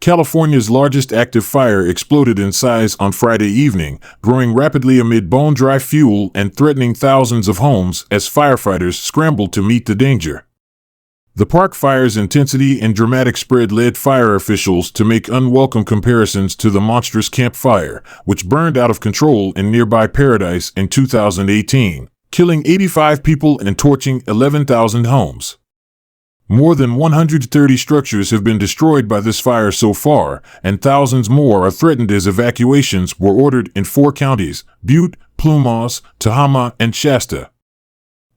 California's largest active fire exploded in size on Friday evening, growing rapidly amid bone-dry fuel and threatening thousands of homes as firefighters scrambled to meet the danger. The park fire's intensity and dramatic spread led fire officials to make unwelcome comparisons to the monstrous Camp Fire, which burned out of control in nearby Paradise in 2018, killing 85 people and torching 11,000 homes. More than 130 structures have been destroyed by this fire so far, and thousands more are threatened as evacuations were ordered in 4 counties: Butte, Plumas, Tehama, and Shasta.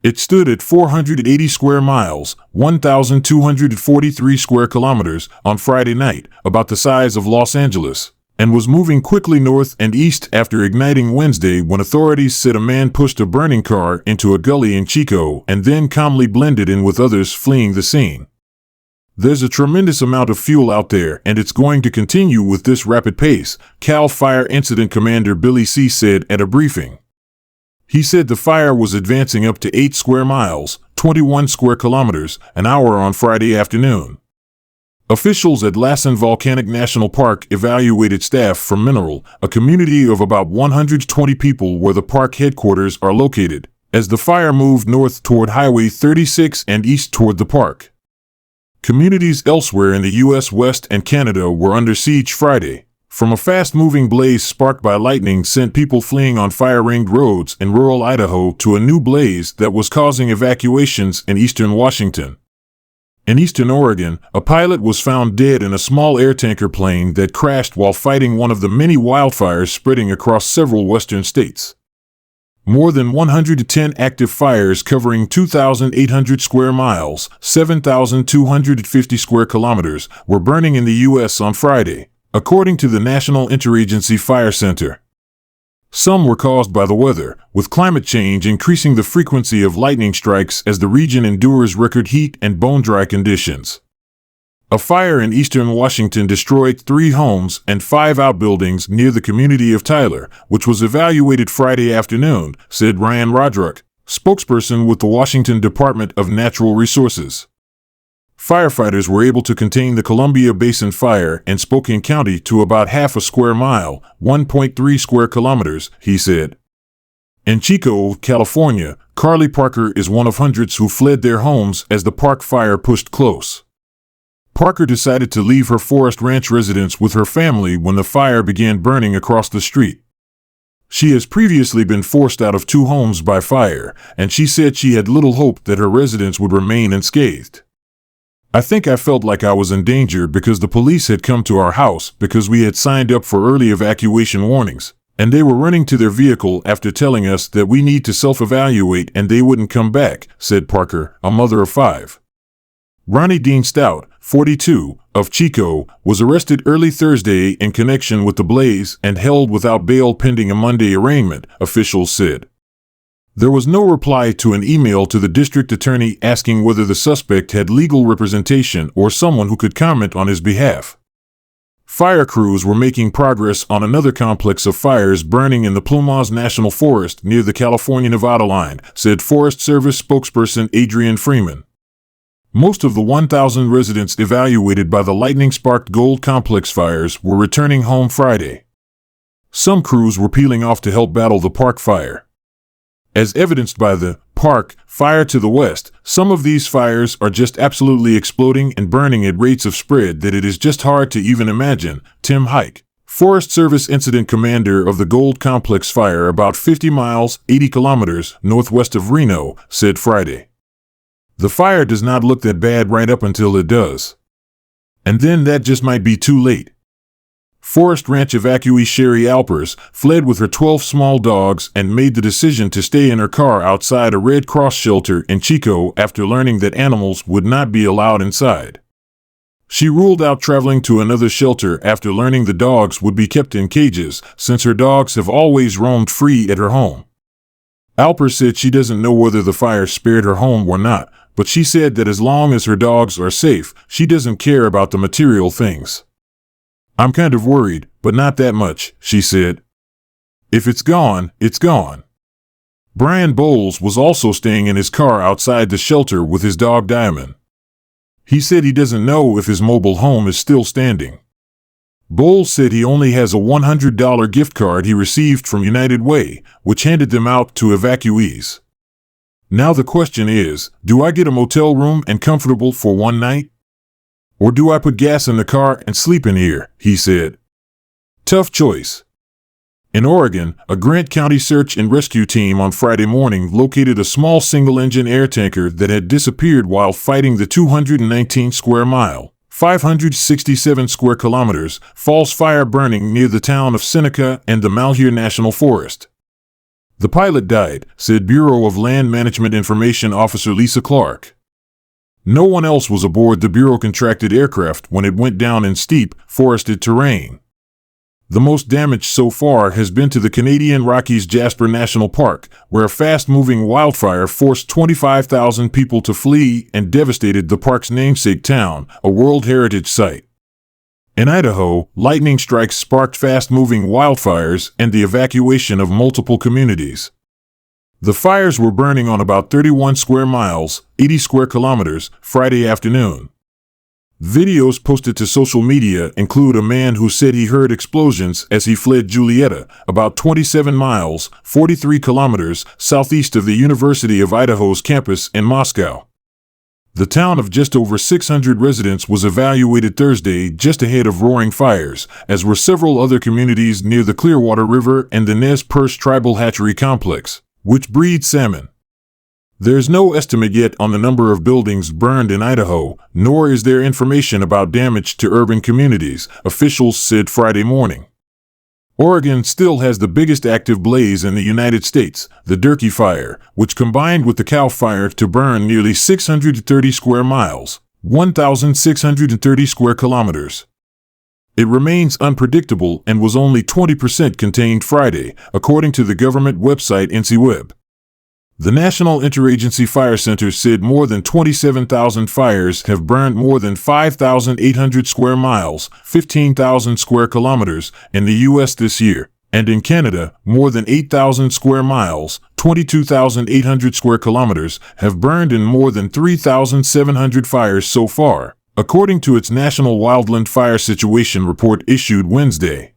It stood at 480 square miles, 1,243 square kilometers, on Friday night, about the size of Los Angeles, and was moving quickly north and east after igniting Wednesday when authorities said a man pushed a burning car into a gully in Chico and then calmly blended in with others fleeing the scene. There's a tremendous amount of fuel out there, and it's going to continue with this rapid pace, CalFire Incident Commander Billy C. said at a briefing. He said the fire was advancing up to 8 square miles, 21 square kilometers, an hour on Friday afternoon. Officials at Lassen Volcanic National Park evaluated staff from Mineral, a community of about 120 people where the park headquarters are located, as the fire moved north toward Highway 36 and east toward the park. Communities elsewhere in the U.S. West and Canada were under siege Friday, from a fast-moving blaze sparked by lightning sent people fleeing on fire-ringed roads in rural Idaho to a new blaze that was causing evacuations in eastern Washington. In eastern Oregon, a pilot was found dead in a small air tanker plane that crashed while fighting one of the many wildfires spreading across several western states. More than 110 active fires covering 2,800 square miles, 7,250 square kilometers, were burning in the U.S. on Friday, according to the National Interagency Fire Center. Some were caused by the weather, with climate change increasing the frequency of lightning strikes as the region endures record heat and bone-dry conditions. A fire in eastern Washington destroyed 3 homes and 5 outbuildings near the community of Tyler, which was evaluated Friday afternoon, said Ryan Rodruck, spokesperson with the Washington Department of Natural Resources. Firefighters were able to contain the Columbia Basin fire in Spokane County to about half a square mile, 1.3 square kilometers, he said. In Chico, California, Carly Parker is one of hundreds who fled their homes as the park fire pushed close. Parker decided to leave her Forest Ranch residence with her family when the fire began burning across the street. She has previously been forced out of 2 homes by fire, and she said she had little hope that her residence would remain unscathed. I think I felt like I was in danger because the police had come to our house because we had signed up for early evacuation warnings, and they were running to their vehicle after telling us that we need to self-evaluate and they wouldn't come back, said Parker, a mother of 5. Ronnie Dean Stout, 42, of Chico, was arrested early Thursday in connection with the blaze and held without bail pending a Monday arraignment, officials said. There was no reply to an email to the district attorney asking whether the suspect had legal representation or someone who could comment on his behalf. Fire crews were making progress on another complex of fires burning in the Plumas National Forest near the California-Nevada line, said Forest Service spokesperson Adrian Freeman. Most of the 1,000 residents evacuated by the lightning-sparked Gold Complex fires were returning home Friday. Some crews were peeling off to help battle the park fire. As evidenced by the park fire to the west, some of these fires are just absolutely exploding and burning at rates of spread that it is just hard to even imagine, Tim Hike, Forest Service Incident Commander of the Gold Complex fire about 50 miles, 80 kilometers, northwest of Reno, said Friday. The fire does not look that bad right up until it does. And then that just might be too late. Forest Ranch evacuee Sherry Alpers fled with her 12 small dogs and made the decision to stay in her car outside a Red Cross shelter in Chico after learning that animals would not be allowed inside. She ruled out traveling to another shelter after learning the dogs would be kept in cages, since her dogs have always roamed free at her home. Alpers said she doesn't know whether the fire spared her home or not, but she said that as long as her dogs are safe, she doesn't care about the material things. I'm kind of worried, but not that much, she said. If it's gone, it's gone. Brian Bowles was also staying in his car outside the shelter with his dog Diamond. He said he doesn't know if his mobile home is still standing. Bowles said he only has a $100 gift card he received from United Way, which handed them out to evacuees. Now the question is, do I get a motel room and comfortable for one night? Or do I put gas in the car and sleep in here, he said. Tough choice. In Oregon, a Grant County search and rescue team on Friday morning located a small single-engine air tanker that had disappeared while fighting the 219 square mile, 567 square kilometers, false fire burning near the town of Seneca and the Malheur National Forest. The pilot died, said Bureau of Land Management Information Officer Lisa Clark. No one else was aboard the Bureau-contracted aircraft when it went down in steep, forested terrain. The most damage so far has been to the Canadian Rockies Jasper National Park, where a fast-moving wildfire forced 25,000 people to flee and devastated the park's namesake town, a World Heritage Site. In Idaho, lightning strikes sparked fast-moving wildfires and the evacuation of multiple communities. The fires were burning on about 31 square miles, 80 square kilometers, Friday afternoon. Videos posted to social media include a man who said he heard explosions as he fled Julietta, about 27 miles, 43 kilometers, southeast of the University of Idaho's campus in Moscow. The town of just over 600 residents was evacuated Thursday just ahead of roaring fires, as were several other communities near the Clearwater River and the Nez Perce Tribal Hatchery Complex, which breeds salmon. There's no estimate yet on the number of buildings burned in Idaho, nor is there information about damage to urban communities, officials said Friday morning. Oregon still has the biggest active blaze in the United States, the Durkee Fire, which combined with the calfire to burn nearly 630 square miles, 1,630 square kilometers. It remains unpredictable and was only 20% contained Friday, according to the government website NCWeb. The National Interagency Fire Center said more than 27,000 fires have burned more than 5,800 square miles, 15,000 square kilometers, in the U.S. this year, and in Canada, more than 8,000 square miles, 22,800 square kilometers, have burned in more than 3,700 fires so far, according to its National Wildland Fire Situation Report issued Wednesday.